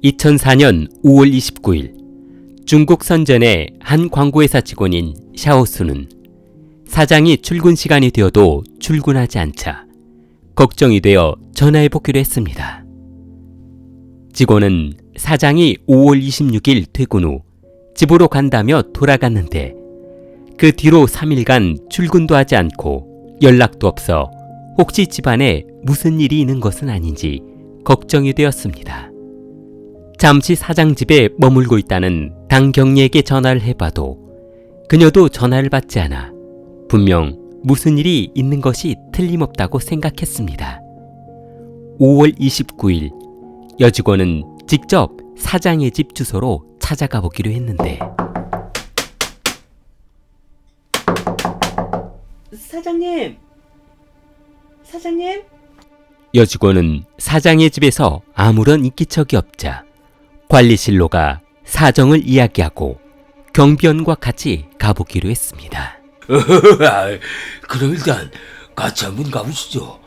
2004년 5월 29일 중국 선전의 한 광고회사 직원인 샤오수는 사장이 출근 시간이 되어도 출근하지 않자 걱정이 되어 전화해보기로 했습니다. 직원은 사장이 5월 26일 퇴근 후 집으로 간다며 돌아갔는데 그 뒤로 3일간 출근도 하지 않고 연락도 없어 혹시 집안에 무슨 일이 있는 것은 아닌지 걱정이 되었습니다. 잠시 사장 집에 머물고 있다는 당 경리에게 전화를 해봐도 그녀도 전화를 받지 않아 분명 무슨 일이 있는 것이 틀림없다고 생각했습니다. 5월 29일 여직원은 직접 사장의 집 주소로 찾아가 보기로 했는데 사장님? 여직원은 사장의 집에서 아무런 인기척이 없자 관리실로가 사정을 이야기하고 경비원과 같이 가보기로 했습니다. 그럼 일단 같이 한번 가보시죠.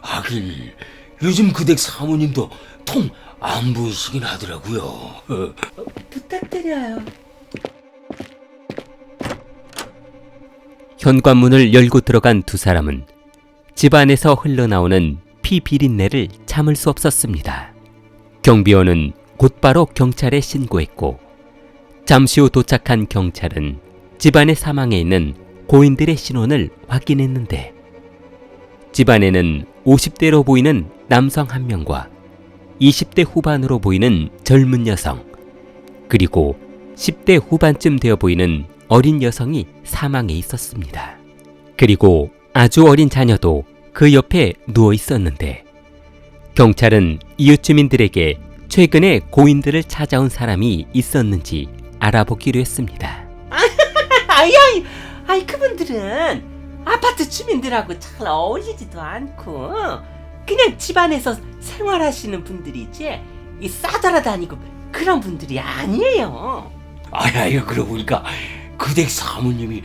하긴 요즘 그 댁 사모님도 통 안 보이시긴 하더라고요. 부탁드려요. 현관문을 열고 들어간 두 사람은 집안에서 흘러나오는 피 비린내를 참을 수 없었습니다. 경비원은 곧바로 경찰에 신고했고 잠시 후 도착한 경찰은 집안의 사망해 있는 고인들의 신원을 확인했는데 집안에는 50대로 보이는 남성 한 명과 20대 후반으로 보이는 젊은 여성 그리고 10대 후반쯤 되어 보이는 어린 여성이 사망해 있었습니다. 그리고 아주 어린 자녀도 그 옆에 누워 있었는데 경찰은 이웃 주민들에게 최근에 고인들을 찾아온 사람이 있었는지 알아보기로 했습니다. 그분들은 아파트 주민들하고 잘 어울리지도 않고 그냥 집안에서 생활하시는 분들이지 이 싸돌아다니고 그런 분들이 아니에요. 그러고 보니까 그 댁 사모님이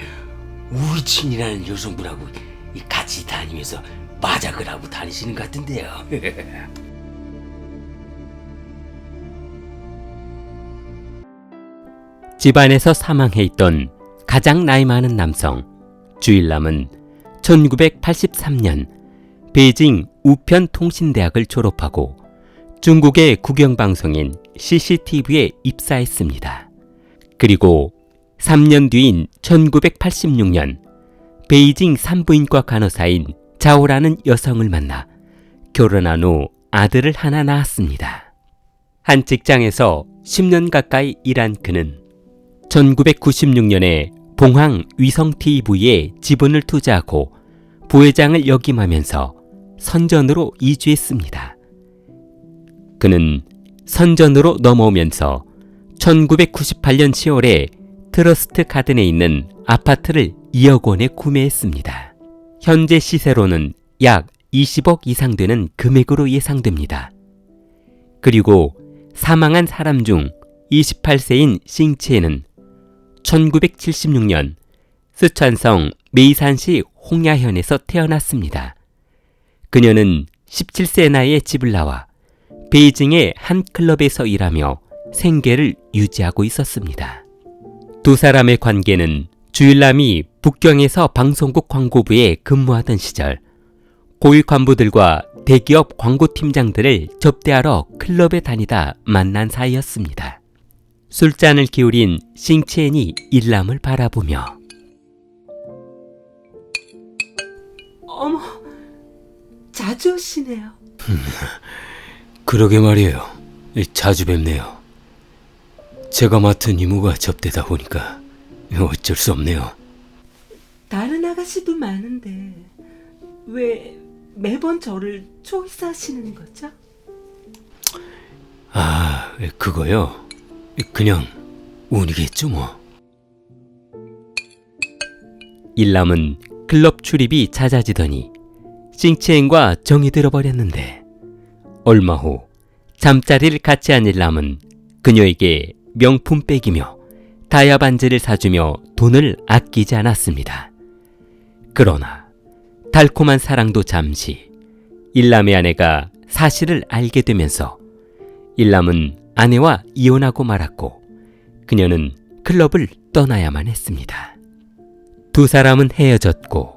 우리 친이라는 여성분하고 같이 다니면서 마작을 하고 다니시는 것 같은데요. 집안에서 사망해 있던 가장 나이 많은 남성 주일남은 1983년 베이징 우편통신대학을 졸업하고 중국의 국영방송인 CCTV에 입사했습니다. 그리고 3년 뒤인 1986년 베이징 산부인과 간호사인 자오라는 여성을 만나 결혼한 후 아들을 하나 낳았습니다. 한 직장에서 10년 가까이 일한 그는 1996년에 봉황 위성TV에 지분을 투자하고 부회장을 역임하면서 선전으로 이주했습니다. 그는 선전으로 넘어오면서 1998년 10월에 트러스트 가든에 있는 아파트를 2억 원에 구매했습니다. 현재 시세로는 약 20억 이상 되는 금액으로 예상됩니다. 그리고 사망한 사람 중 28세인 싱치에는 1976년 쓰촨성 메이산시 홍야현에서 태어났습니다. 그녀는 17세 나이에 집을 나와 베이징의 한 클럽에서 일하며 생계를 유지하고 있었습니다. 두 사람의 관계는 주일남이 북경에서 방송국 광고부에 근무하던 시절 고위 관부들과 대기업 광고팀장들을 접대하러 클럽에 다니다 만난 사이였습니다. 술잔을 기울인 싱치엔이 일남을 바라보며 어머, 자주 오시네요. 그러게 말이에요. 자주 뵙네요. 제가 맡은 임무가 접대다 보니까 어쩔 수 없네요. 다른 아가씨도 많은데 왜 매번 저를 초이스하시는 거죠? 그거요? 그냥 운이겠죠 뭐. 일남은 클럽 출입이 잦아지더니 싱치엔과 정이 들어버렸는데 얼마 후 잠자리를 같이 한 일남은 그녀에게 명품백이며 다이아 반지를 사주며 돈을 아끼지 않았습니다. 그러나 달콤한 사랑도 잠시 일남의 아내가 사실을 알게 되면서 일남은 아내와 이혼하고 말았고 그녀는 클럽을 떠나야만 했습니다. 두 사람은 헤어졌고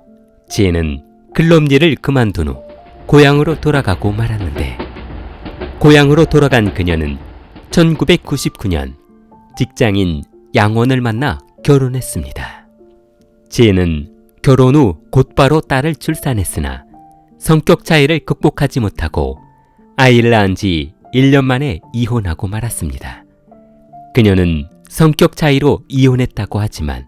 지혜는 클럽 일을 그만둔 후 고향으로 돌아가고 말았는데 고향으로 돌아간 그녀는 1999년 직장인 양원을 만나 결혼했습니다. 지혜는 결혼 후 곧바로 딸을 출산했으나 성격 차이를 극복하지 못하고 아이를 낳은 지 1년 만에 이혼하고 말았습니다. 그녀는 성격 차이로 이혼했다고 하지만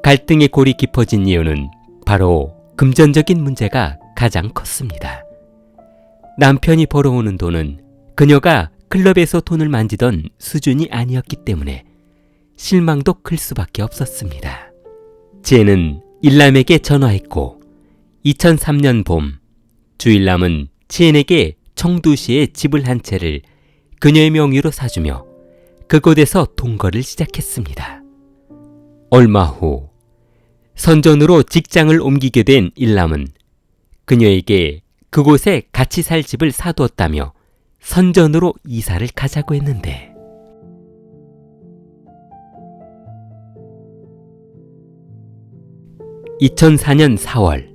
갈등의 골이 깊어진 이유는 바로 금전적인 문제가 가장 컸습니다. 남편이 벌어오는 돈은 그녀가 클럽에서 돈을 만지던 수준이 아니었기 때문에 실망도 클 수밖에 없었습니다. 지혜는 일남에게 전화했고 2003년 봄 주일남은 지혜에게 청두시에 집을 한 채를 그녀의 명의로 사주며 그곳에서 동거를 시작했습니다. 얼마 후 선전으로 직장을 옮기게 된 일남은 그녀에게 그곳에 같이 살 집을 사두었다며 선전으로 이사를 가자고 했는데 (2004년 4월)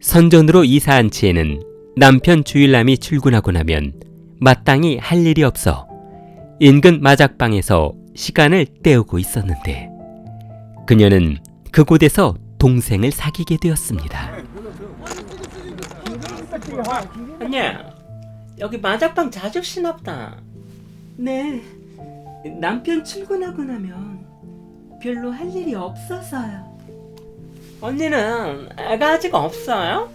선전으로 이사한 지혜는 남편 주일남이 출근하고 나면 마땅히 할 일이 없어 인근 마작방에서 시간을 때우고 있었는데 그녀는 그곳에서 동생을 사귀게 되었습니다. 언니, 여기 마작방 자주 쉬나 보다. 네, 남편 출근하고 나면 별로 할 일이 없어서요. 언니는 애가 아직 없어요?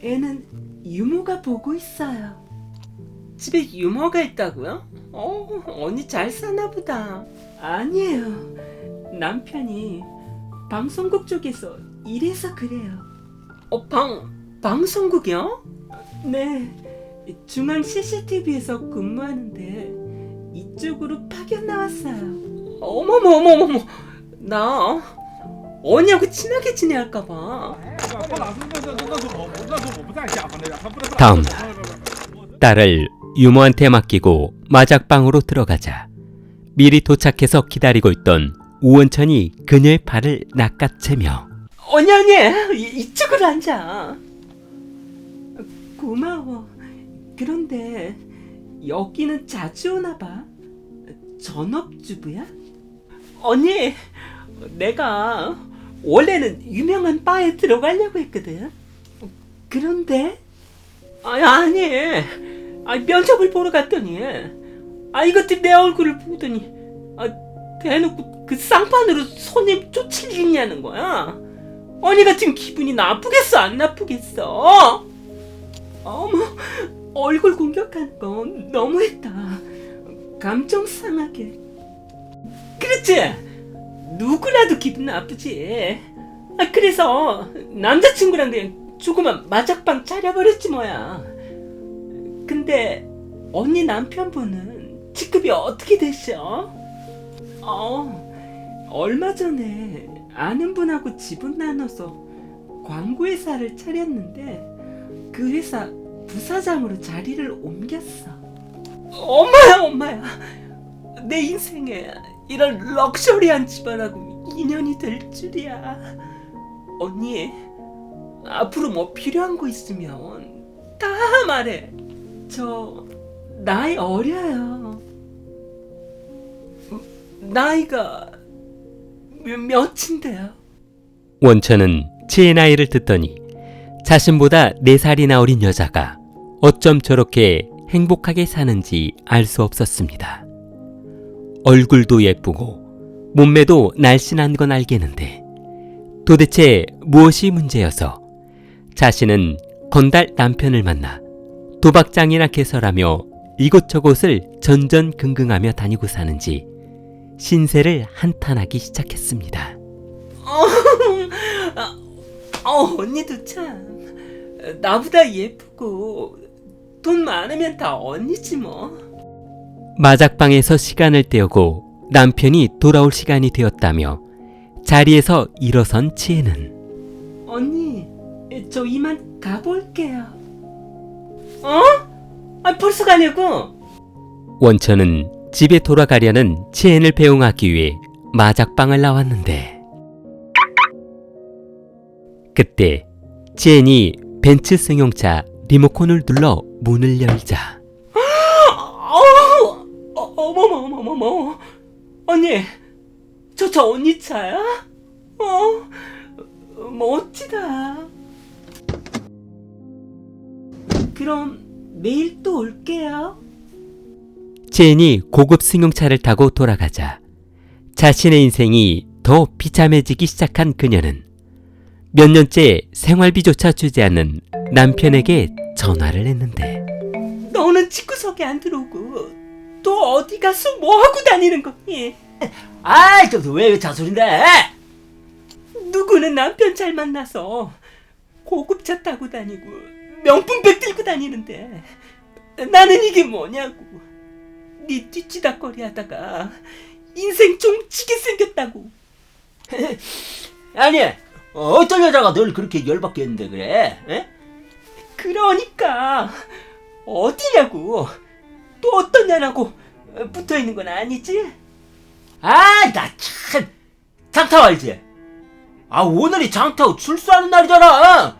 애는 유모가 보고 있어요. 집에 유모가 있다고요? 언니 잘 사나 보다. 아니에요. 남편이 방송국 쪽에서 일해서 그래요. 방송국이요? 네. 중앙 CCTV에서 근무하는데 이쪽으로 파견 나왔어요. 어머머머머머. 나 언니하고 친하게 지내할까봐. 다음 딸을 유모한테 맡기고 마작방으로 들어가자 미리 도착해서 기다리고 있던 우원천이 그녀의 팔을 낚아채며 언니 이쪽으로 앉아. 고마워. 그런데 여기는 자주 오나 봐. 전업주부야? 언니, 내가 원래는 유명한 바에 들어가려고 했거든. 그런데? 아니, 면접을 보러 갔더니 이것들 내 얼굴을 보더니 대놓고 그 쌍판으로 손님 쫓으려는 거야. 언니 같은 기분이 나쁘겠어 안 나쁘겠어? 어머, 얼굴 공격하는 건 너무했다. 감정 상하게. 그렇지? 누구라도 기분 나쁘지. 그래서 남자친구랑 그냥 조그만 마작방 차려버렸지 뭐야. 근데 언니 남편분은 직급이 어떻게 되셔? 얼마 전에 아는 분하고 지분 나눠서 광고회사를 차렸는데 그 회사 부사장으로 자리를 옮겼어. 엄마야. 내 인생에 이런 럭셔리한 집안하고 인연이 될 줄이야. 언니, 앞으로 뭐 필요한 거 있으면 다 말해. 저 나이 어려요. 나이가 몇인데요? 원천은 지혜 나이를 듣더니 자신보다 4살이나 어린 여자가 어쩜 저렇게 행복하게 사는지 알 수 없었습니다. 얼굴도 예쁘고 몸매도 날씬한 건 알겠는데 도대체 무엇이 문제여서 자신은 건달 남편을 만나 도박장이나 개설하며 이곳저곳을 전전긍긍하며 다니고 사는지 신세를 한탄하기 시작했습니다. 언니도 참 나보다 예쁘고 돈 많으면 다 언니지 뭐. 마작방에서 시간을 때우고 남편이 돌아올 시간이 되었다며 자리에서 일어선 지혜는 언니, 저 이만 가볼게요. 벌써 가냐고? 원천은 집에 돌아가려는 치엔을 배웅하기 위해 마작방을 나왔는데 그때 치엔이 벤츠 승용차 리모컨을 눌러 문을 열자 어머머머머머. 언니, 저 언니 차야? 멋지다. 그럼 내일 또 올게요. 치엔이 고급 승용차를 타고 돌아가자 자신의 인생이 더 비참해지기 시작한 그녀는 몇 년째 생활비조차 주지 않는 남편에게 전화를 했는데 너는 집구석에 안 들어오고 또 어디 가서 뭐 하고 다니는 거니? 아이, 왜 자소린데? 누구는 남편 잘 만나서 고급차 타고 다니고 명품백 들고 다니는데 나는 이게 뭐냐고. 네 뒤치다거리 하다가 인생 종치게 생겼다고. 아니, 어떤 여자가 널 그렇게 열받게 했는데 그래? 에? 그러니까 어디냐고. 또 어떤 년하고 붙어있는 건 아니지? 아, 나 참 장타오 알지? 아, 오늘이 장타오 출소하는 날이잖아.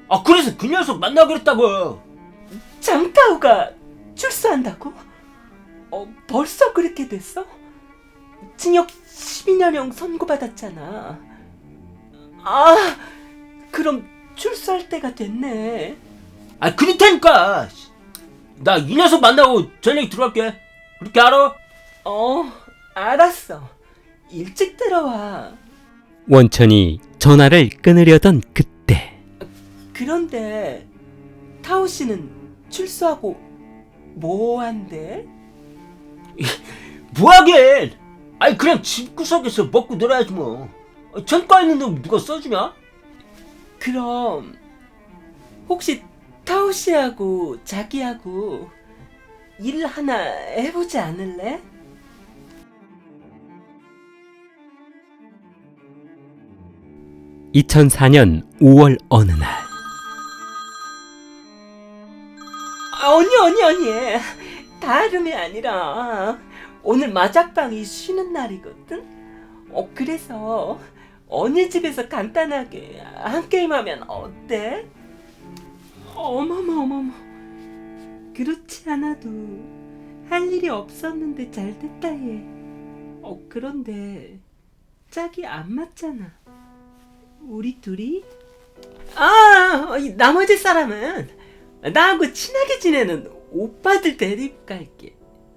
아, 그래서 그 녀석 만나기로 했다고. 장타오가 출소한다고? 벌써 그렇게 됐어? 징역 12년형 선고받았잖아. 아, 그럼 출소할 때가 됐네. 아, 그렇다니까. 나 이 녀석 만나고 저녁에 들어갈게. 그렇게 알아? 알았어. 일찍 들어와. 원천이 전화를 끊으려던 그때 그런데 타오 씨는 출소하고 뭐 한대? 뭐하긴. 아니, 그냥 집구석에서 먹고 놀아야지 뭐. 전과 있는 돈 누가 써주냐? 그럼 혹시 타오 씨하고 자기하고 일 하나 해보지 않을래? (2004년 5월) 어느 날 언니 다름이 아니라 오늘 마작방이 쉬는 날이거든? 그래서 언니 집에서 간단하게 한 게임 하면 어때? 어머머. 그렇지 않아도 할 일이 없었는데 잘 됐다 얘. 그런데 짝이 안 맞잖아. 우리 둘이? 이 나머지 사람은 나하고 친하게 지내는 오빠들 데리고 갈게.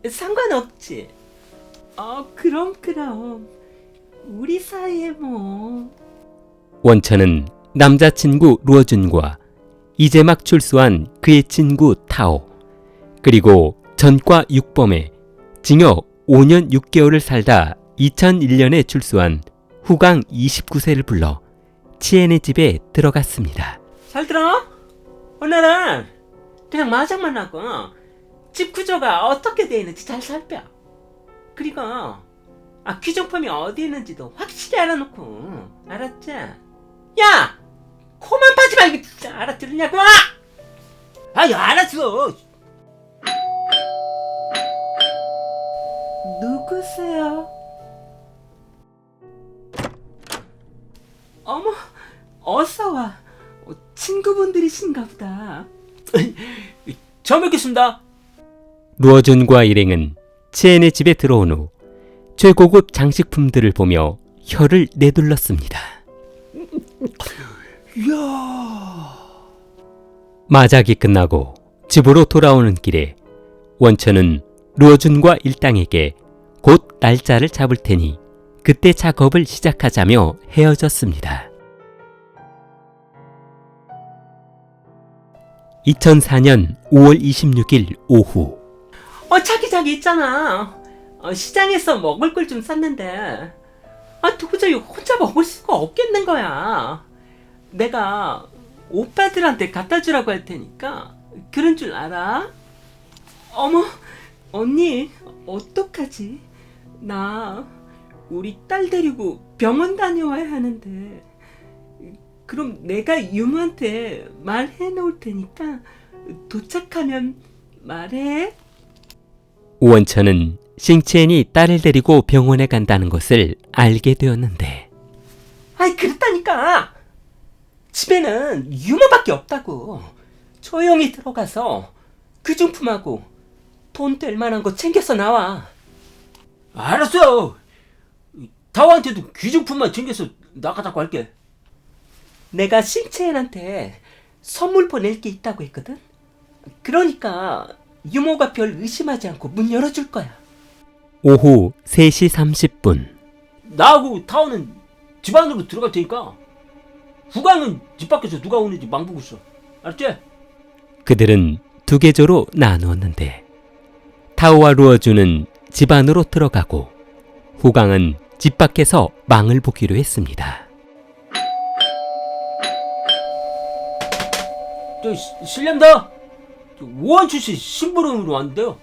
상관없지? 그럼 우리 사이에 뭐. 원천은 남자친구 루어준과 이제 막 출소한 그의 친구 타오 그리고 전과 육범에 징역 5년 6개월을 살다 2001년에 출소한 후강 29세를 불러 치엔의 집에 들어갔습니다. 잘 들어? 오늘은 그냥 마장만 하고 집 구조가 어떻게 되어 있는지 잘 살펴. 그리고 귀정품이 어디 있는지도 확실히 알아놓고. 알았지? 야! 코만 파지 말고 진짜 알아들으냐고! 아이, 알았어. 누구세요? 어머, 어서와. 친구분들이신가 보다. 처음 뵙겠습니다. 루어준과 일행은 치엔의 집에 들어온 후 최고급 장식품들을 보며 혀를 내둘렀습니다. 이야. 마작이 끝나고 집으로 돌아오는 길에 원천은 루어준과 일당에게 곧 날짜를 잡을 테니 그때 작업을 시작하자며 헤어졌습니다. 2004년 5월 26일 오후 자기 있잖아. 시장에서 먹을 걸 좀 샀는데 도저히 혼자 먹을 수가 없겠는 거야. 내가 오빠들한테 갖다 주라고 할 테니까 그런 줄 알아? 어머, 언니 어떡하지? 나 우리 딸 데리고 병원 다녀와야 하는데. 그럼 내가 유무한테 말해 놓을 테니까 도착하면 말해. 오원천은 싱치엔이 딸을 데리고 병원에 간다는 것을 알게 되었는데 아이 그랬다니까. 집에는 유모밖에 없다고. 조용히 들어가서 귀중품하고 돈 될 만한 거 챙겨서 나와. 알았어. 타오한테도 귀중품만 챙겨서 나가자고 할게. 내가 싱치엔한테 선물 보낼 게 있다고 했거든. 그러니까 유모가 별 의심하지 않고 문 열어줄 거야. 오후 3시 30분 나하고 타오는 집 안으로 들어갈 테니까 후광은 집 밖에서 누가 오는지 망보고 있어. 알았지? 그들은 두 계조로 나누었는데 타오와 루어주는 집 안으로 들어가고 후광은 집 밖에서 망을 보기로 했습니다. 실례합니다. 오한춘 씨 심부름으로 왔는데요.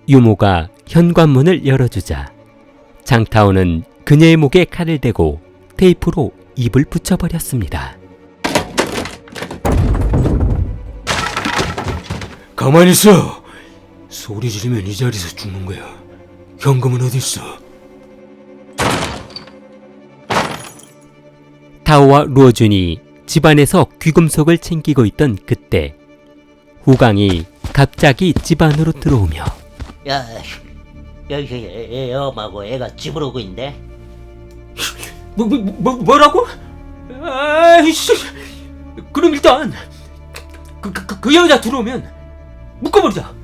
유모가 현관문을 열어주자 장타오는 그녀의 목에 칼을 대고 테이프로 입을 붙여버렸습니다. 가만히 있어. 소리 지르면 이 자리에서 죽는 거야. 현금은 어디 있어? 타오와 루어준이 집안에서 귀금속을 챙기고 있던 그때 후광이 갑자기 집 안으로 들어오며 야, 여기 애 엄하고 애가 집으로 오고 있는데. 뭐라고? 아이씨. 그럼 일단 그 여자 들어오면 묶어버리자.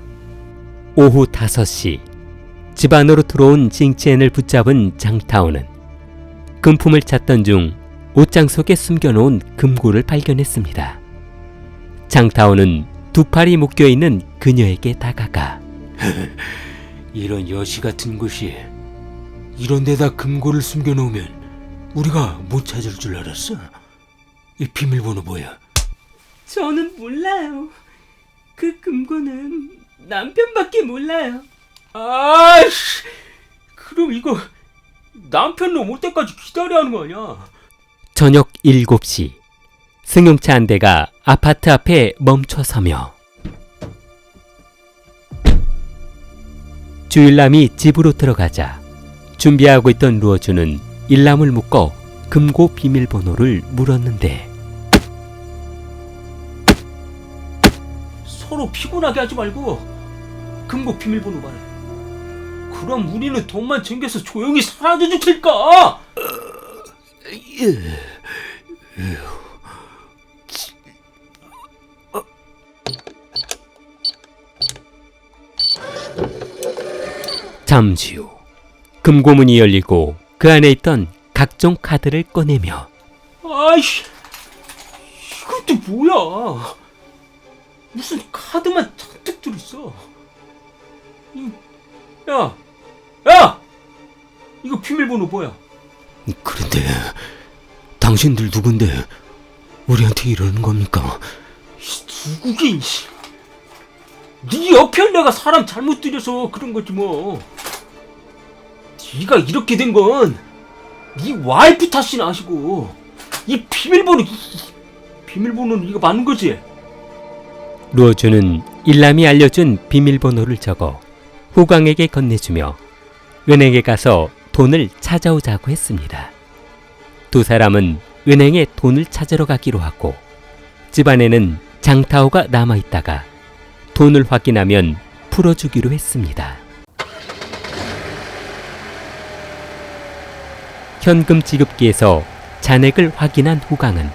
오후 5시 집 안으로 들어온 징치엔을 붙잡은 장타오는 금품을 찾던 중 옷장 속에 숨겨놓은 금고를 발견했습니다. 장타오는 두 팔이 묶여있는 그녀에게 다가가 이런 여시 같은 곳이 이런 데다 금고를 숨겨놓으면 우리가 못 찾을 줄 알았어? 이 비밀번호 뭐야? 저는 몰라요. 그 금고는 남편밖에 몰라요. 아이씨, 그럼 이거 남편 놈 올 때까지 기다려야 하는 거 아니야? 저녁 7시 승용차 한 대가 아파트 앞에 멈춰서며 주일남이 집으로 들어가자 준비하고 있던 루어주는 일남을 묶어 금고 비밀번호를 물었는데 서로 피곤하게 하지 말고 금고 비밀번호 말해. 그럼 우리는 돈만 챙겨서 조용히 사라져 줄 테니까. 잠시 후 금고문이 열리고 그 안에 있던 각종 카드를 꺼내며 아이씨, 이것도 뭐야? 무슨 카드만 잔뜩 들어있어. 야! 이거 비밀번호 뭐야? 그런데 당신들 누군데 우리한테 이러는 겁니까? 누구긴. 네 옆에 내가 사람 잘못 들여서 그런 거지 뭐. 네가 이렇게 된 건 네 와이프 탓이나 하시고 이 비밀번호는 이거 맞는 거지? 루어주는 일남이 알려준 비밀번호를 적어 후광에게 건네주며 은행에 가서 돈을 찾아오자고 했습니다. 두 사람은 은행에 돈을 찾으러 가기로 하고 집안에는 장타오가 남아있다가 돈을 확인하면 풀어주기로 했습니다. 현금 지급기에서 잔액을 확인한 후광은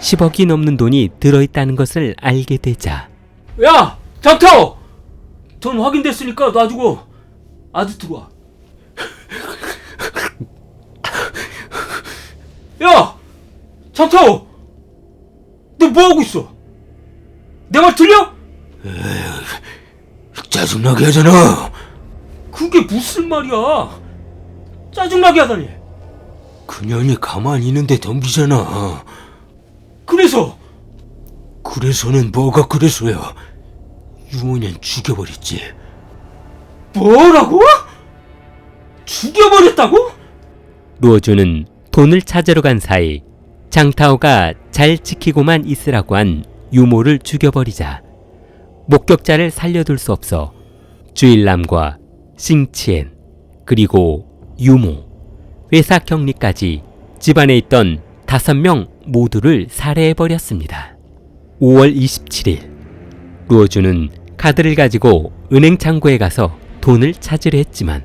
10억이 넘는 돈이 들어있다는 것을 알게 되자 야! 장타오! 돈 확인됐으니까 놔주고 아들 들어와. 야! 장타오! 너 뭐하고 있어? 내 말 들려? 짜증나게 하잖아. 그게 무슨 말이야? 짜증나게 하다니. 그년이 가만히 있는데 덤비잖아. 그래서는 뭐가 그래서야? 유모년 죽여버렸지. 뭐라고? 죽여버렸다고? 루어주는 돈을 찾으러 간 사이 장타오가 잘 지키고만 있으라고 한 유모를 죽여버리자 목격자를 살려둘 수 없어 주일남과 싱치엔 그리고 유모, 회사 경리까지 집안에 있던 5명 모두를 살해해버렸습니다. 5월 27일 루어주는 카드를 가지고 은행 창구에 가서 돈을 찾으려 했지만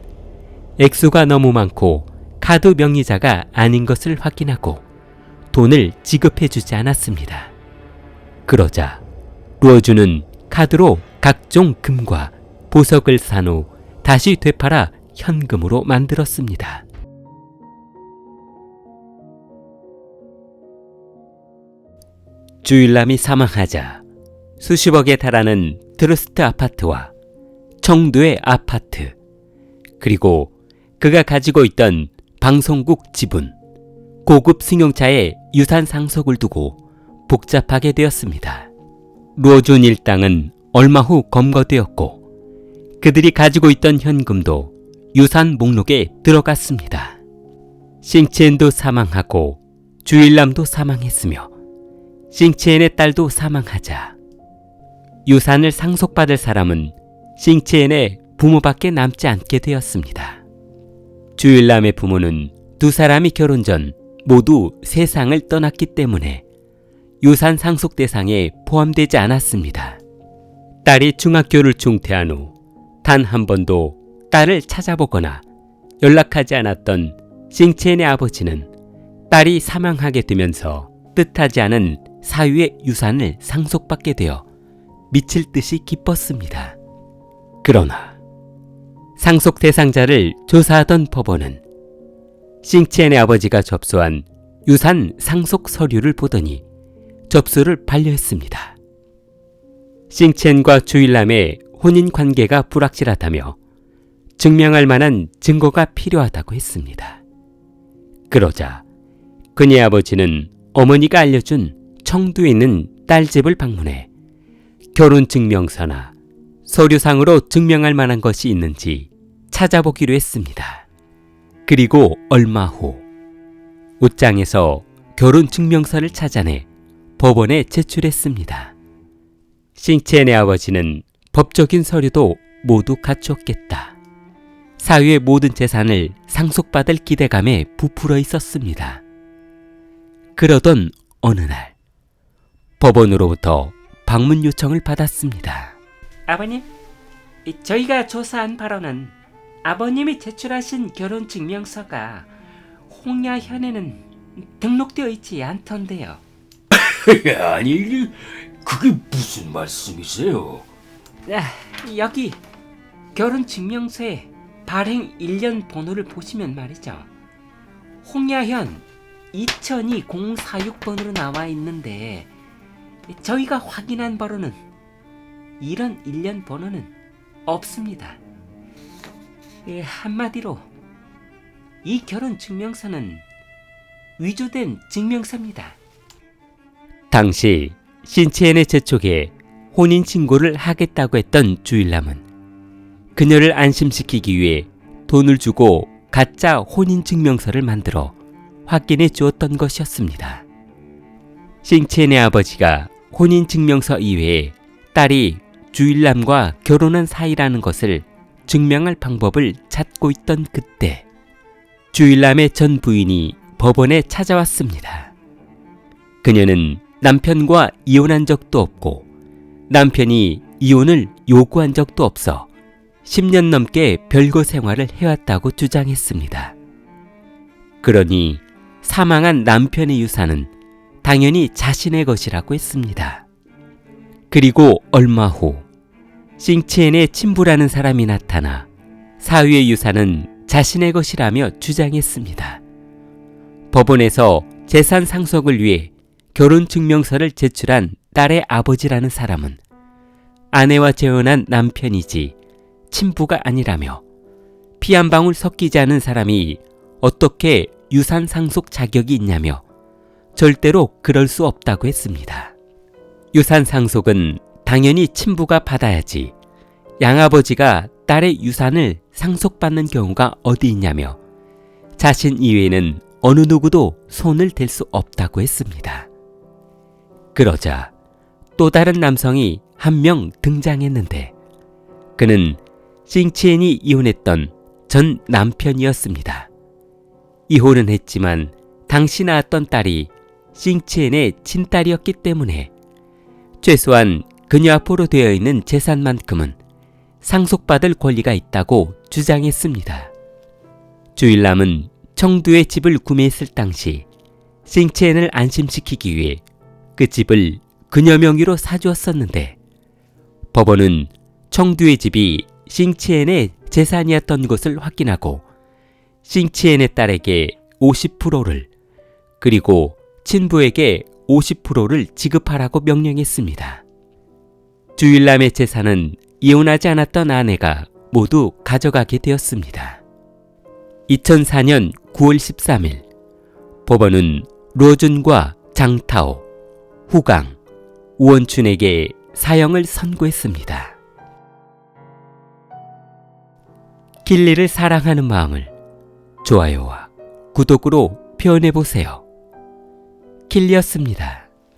액수가 너무 많고 카드 명의자가 아닌 것을 확인하고 돈을 지급해주지 않았습니다. 그러자 루어주는 카드로 각종 금과 보석을 산 후 다시 되팔아 현금으로 만들었습니다. 주일남이 사망하자 수십억에 달하는 트러스트 아파트와 청두의 아파트, 그리고 그가 가지고 있던 방송국 지분, 고급 승용차의 유산 상속을 두고 복잡하게 되었습니다. 루어준 일당은 얼마 후 검거되었고 그들이 가지고 있던 현금도 유산 목록에 들어갔습니다. 싱치엔도 사망하고 주일남도 사망했으며 싱치엔의 딸도 사망하자 유산을 상속받을 사람은 싱치엔의 부모밖에 남지 않게 되었습니다. 주일남의 부모는 두 사람이 결혼 전 모두 세상을 떠났기 때문에 유산 상속 대상에 포함되지 않았습니다. 딸이 중학교를 중퇴한 후 단 한 번도 딸을 찾아보거나 연락하지 않았던 싱치엔의 아버지는 딸이 사망하게 되면서 뜻하지 않은 사유의 유산을 상속받게 되어 미칠 듯이 기뻤습니다. 그러나 상속 대상자를 조사하던 법원은 싱치엔의 아버지가 접수한 유산 상속 서류를 보더니 접수를 반려했습니다. 싱치엔과 주일남의 혼인 관계가 불확실하다며 증명할 만한 증거가 필요하다고 했습니다. 그러자 그녀의 아버지는 어머니가 알려준 청두에 있는 딸 집을 방문해 결혼증명서나 서류상으로 증명할 만한 것이 있는지 찾아보기로 했습니다. 그리고 얼마 후 옷장에서 결혼증명서를 찾아내 법원에 제출했습니다. 싱치엔의 아버지는 법적인 서류도 모두 갖추었겠다. 사유의 모든 재산을 상속받을 기대감에 부풀어 있었습니다. 그러던 어느 날 법원으로부터 방문 요청을 받았습니다. 아버님, 저희가 조사한 바로는 아버님이 제출하신 결혼증명서가 홍야현에는 등록되어 있지 않던데요. 아니, 그게 무슨 말씀이세요? 여기 결혼증명서에 발행 1년 번호를 보시면 말이죠. 홍야현 2002-046번으로 나와 있는데 저희가 확인한 바로는 이런 1년 번호는 없습니다. 한마디로 이 결혼증명서는 위조된 증명서입니다. 당시 싱치엔의 재촉에 혼인신고를 하겠다고 했던 주일남은 그녀를 안심시키기 위해 돈을 주고 가짜 혼인증명서를 만들어 확인해 주었던 것이었습니다. 싱치엔의 아버지가 혼인증명서 이외에 딸이 주일남과 결혼한 사이라는 것을 증명할 방법을 찾고 있던 그때 주일남의 전 부인이 법원에 찾아왔습니다. 그녀는 남편과 이혼한 적도 없고 남편이 이혼을 요구한 적도 없어 10년 넘게 별거 생활을 해왔다고 주장했습니다. 그러니 사망한 남편의 유산은 당연히 자신의 것이라고 했습니다. 그리고 얼마 후 싱치엔의 친부라는 사람이 나타나 사위의 유산은 자신의 것이라며 주장했습니다. 법원에서 재산 상속을 위해 결혼증명서를 제출한 딸의 아버지라는 사람은 아내와 재혼한 남편이지 친부가 아니라며 피 한 방울 섞이지 않은 사람이 어떻게 유산 상속 자격이 있냐며 절대로 그럴 수 없다고 했습니다. 유산 상속은 당연히 친부가 받아야지 양아버지가 딸의 유산을 상속받는 경우가 어디 있냐며 자신 이외에는 어느 누구도 손을 댈 수 없다고 했습니다. 그러자 또 다른 남성이 한 명 등장했는데 그는 싱치엔이 이혼했던 전 남편이었습니다. 이혼은 했지만 당시 낳았던 딸이 싱치엔의 친딸이었기 때문에 최소한 그녀 앞으로 되어 있는 재산만큼은 상속받을 권리가 있다고 주장했습니다. 주일남은 청두에 집을 구매했을 당시 싱치엔을 안심시키기 위해 그 집을 그녀 명의로 사주었었는데 법원은 청두의 집이 싱치엔의 재산이었던 것을 확인하고 싱치엔의 딸에게 50%를 그리고 친부에게 50%를 지급하라고 명령했습니다. 주일남의 재산은 이혼하지 않았던 아내가 모두 가져가게 되었습니다. 2004년 9월 13일 법원은 로준과 장타오, 후강, 우원춘에게 사형을 선고했습니다. 길리를 사랑하는 마음을 좋아요와 구독으로 표현해보세요. 킬리였습니다.